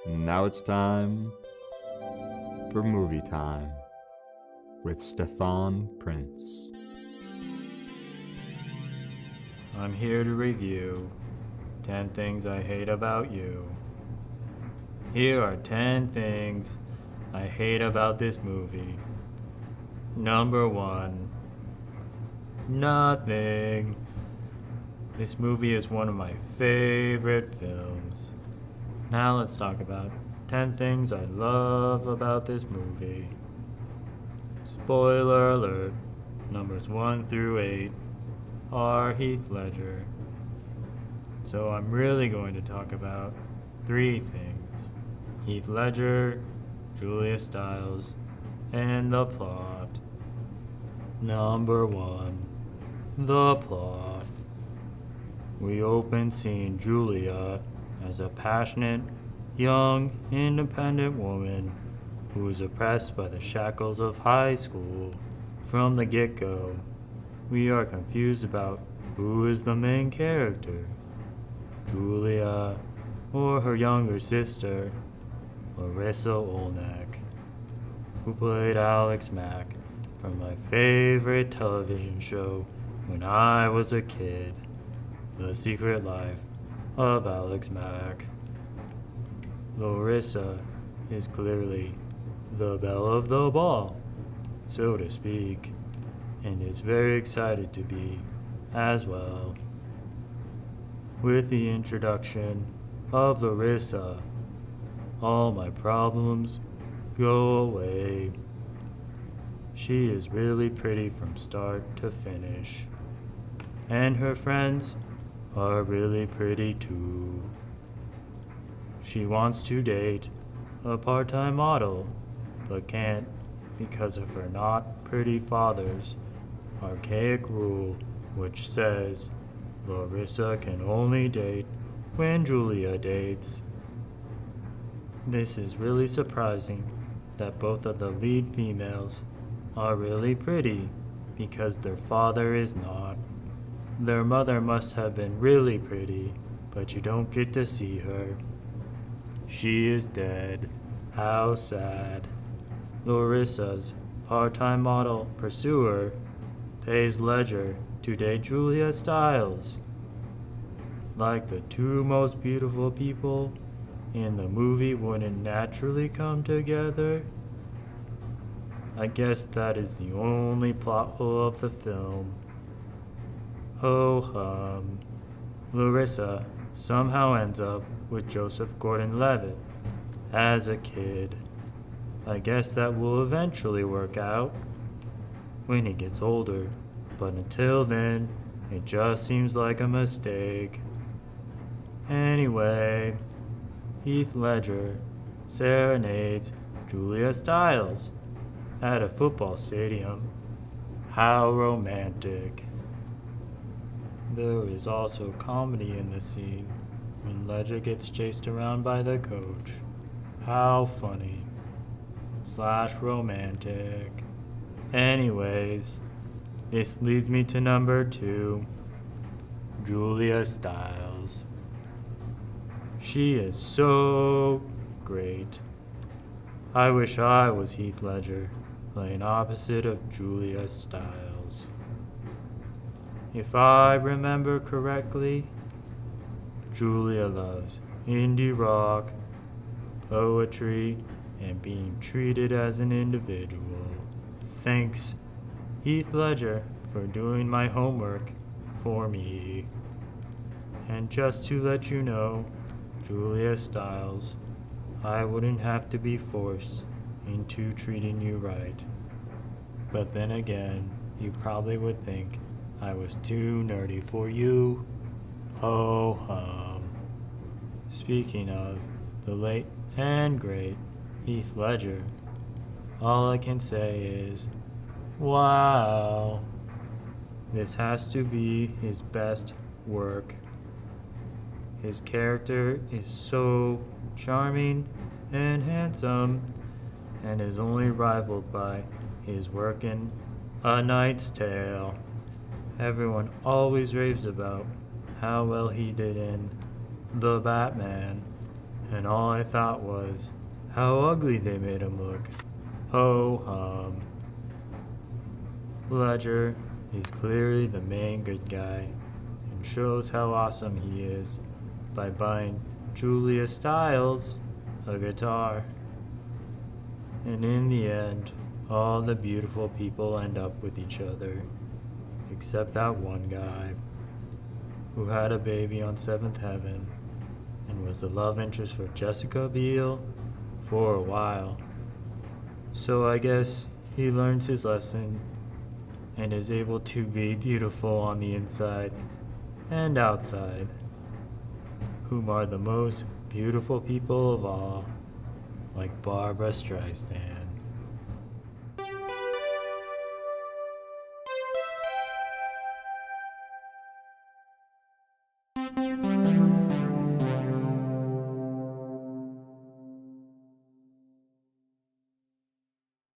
Now it's time for Movie Time with Stephan Prince. I'm here to review 10 Things I Hate About You. Here are 10 things I hate about this movie. Number 1. Nothing. This movie is one of my favorite films. Now let's talk about 10 things I love about this movie. Spoiler alert, numbers 1 through 8 are Heath Ledger. So I'm really going to talk about 3 things: Heath Ledger, Julia Stiles, and the plot. Number 1, the plot. We open seeing Julia as a passionate, young, independent woman who is oppressed by the shackles of high school. From the get-go, we are confused about who is the main character, Julia or her younger sister, Larissa Olnek, who played Alex Mack from my favorite television show when I was a kid, The Secret Life of Alex Mack. Larissa is clearly the belle of the ball, so to speak, and is very excited to be as well. With the introduction of Larissa, all my problems go away. She is really pretty from start to finish, and her friends are really pretty too. She wants to date a part-time model, but can't because of her not pretty father's archaic rule, which says Larissa can only date when Julia dates. This is really surprising that both of the lead females are really pretty because their father is not. Their mother must have been really pretty, but you don't get to see her. She is dead. How sad. Larissa's part-time model pursuer pays Ledger to date Julia Stiles. Like the two most beautiful people in the movie wouldn't naturally come together. I guess that is the only plot hole of the film. Ho hum. Larissa somehow ends up with Joseph Gordon-Levitt as a kid. I guess that will eventually work out when he gets older, but until then, it just seems like a mistake. Anyway, Heath Ledger serenades Julia Stiles at a football stadium. How romantic. There is also comedy in the scene when Ledger gets chased around by the coach. How funny. / romantic. Anyways, this leads me to number 2, Julia Stiles. She is so great. I wish I was Heath Ledger, playing opposite of Julia Stiles. If I remember correctly, Julia loves indie rock, poetry, and being treated as an individual. Thanks, Heath Ledger, for doing my homework for me. And just to let you know, Julia Stiles, I wouldn't have to be forced into treating you right. But then again, you probably would think I was too nerdy for you. Ho hum. Speaking of the late and great Heath Ledger, all I can say is, wow. This has to be his best work. His character is so charming and handsome, and is only rivaled by his work in A Knight's Tale. Everyone always raves about how well he did in The Batman, and all I thought was how ugly they made him look. Ho hum. Ledger is clearly the main good guy and shows how awesome he is by buying Julia Stiles a guitar. And in the end, all the beautiful people end up with each other, except that one guy who had a baby on Seventh Heaven and was the love interest for Jessica Biel for a while. So I guess he learns his lesson and is able to be beautiful on the inside and outside, whom are the most beautiful people of all, like Barbra Streisand.